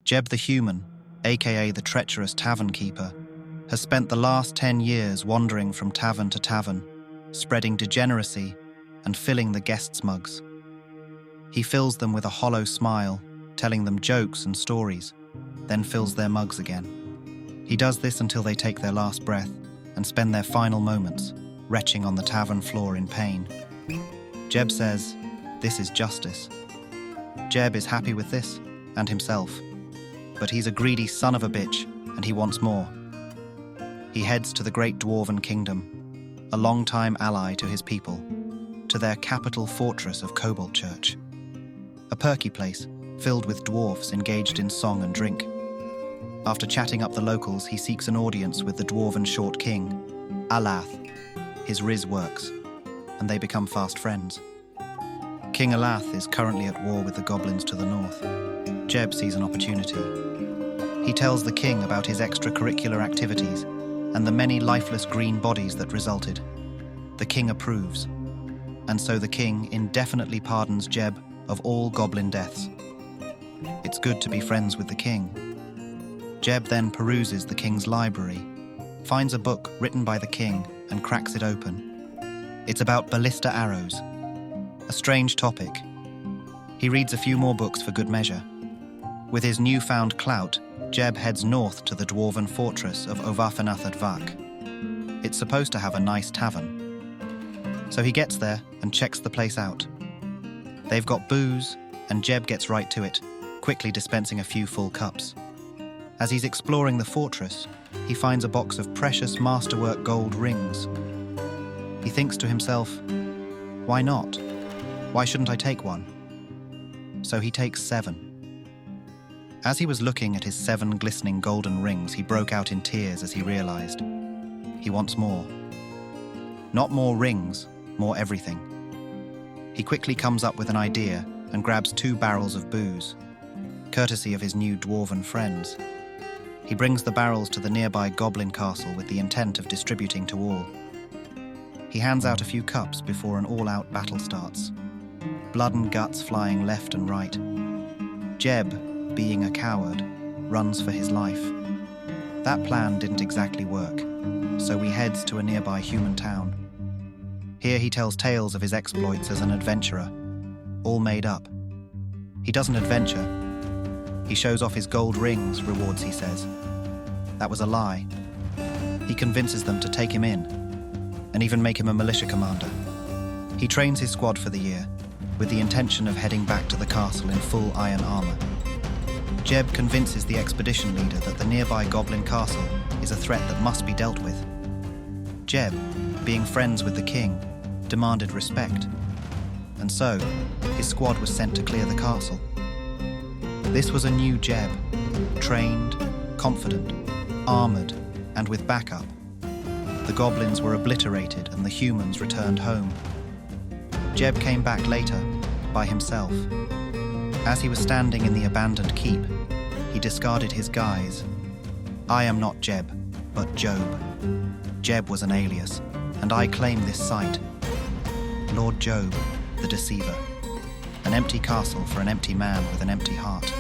Jeb the human, aka the treacherous tavern keeper, has spent the last 10 years wandering from tavern to tavern, spreading degeneracy and filling the guests' mugs. He fills them with a hollow smile, telling them jokes and stories, then fills their mugs again. He does this until they take their last breath and spend their final moments retching on the tavern floor in pain. Jeb says, "This is justice." Jeb is happy with this, and himself. But he's a greedy son of a bitch, and he wants more. He heads to the great Dwarven kingdom, a long-time ally to his people, to their capital fortress of Kobold Church. A perky place, filled with dwarfs engaged in song and drink. After chatting up the locals, he seeks an audience with the Dwarven Short King, Alath. His riz works, and they become fast friends. King Alath is currently at war with the goblins to the north. Jeb sees an opportunity. He tells the king about his extracurricular activities and the many lifeless green bodies that resulted. The king approves, and so the king indefinitely pardons Jeb of all goblin deaths. It's good to be friends with the king. Jeb then peruses the king's library, finds a book written by the king and cracks it open. It's about ballista arrows, a strange topic. He reads a few more books for good measure. With his newfound clout, Jeb heads north to the Dwarven Fortress of Ovafanathat. It's supposed to have a nice tavern. So he gets there and checks the place out. They've got booze, and Jeb gets right to it, quickly dispensing a few full cups. As he's exploring the fortress, he finds a box of precious masterwork gold rings. He thinks to himself, why not? Why shouldn't I take one? So he takes 7. As he was looking at his 7 glistening golden rings, he broke out in tears as he realized he wants more. Not more rings, more everything. He quickly comes up with an idea and grabs 2 barrels of booze, courtesy of his new dwarven friends. He brings the barrels to the nearby goblin castle with the intent of distributing to all. He hands out a few cups before an all-out battle starts, blood and guts flying left and right. Jeb, being a coward, runs for his life. That plan didn't exactly work, so he heads to a nearby human town. Here he tells tales of his exploits as an adventurer, all made up. He doesn't adventure. He shows off his gold rings, rewards he says. That was a lie. He convinces them to take him in, and even make him a militia commander. He trains his squad for the year, with the intention of heading back to the castle in full iron armor. Jeb convinces the expedition leader that the nearby goblin castle is a threat that must be dealt with. Jeb, being friends with the king, demanded respect, and so his squad was sent to clear the castle. This was a new Jeb, trained, confident, armored, and with backup. The goblins were obliterated and the humans returned home. Jeb came back later, by himself. As he was standing in the abandoned keep, he discarded his guise. I am not Jeb, but Job. Jeb was an alias, and I claim this site. Lord Job, the deceiver. An empty castle for an empty man with an empty heart.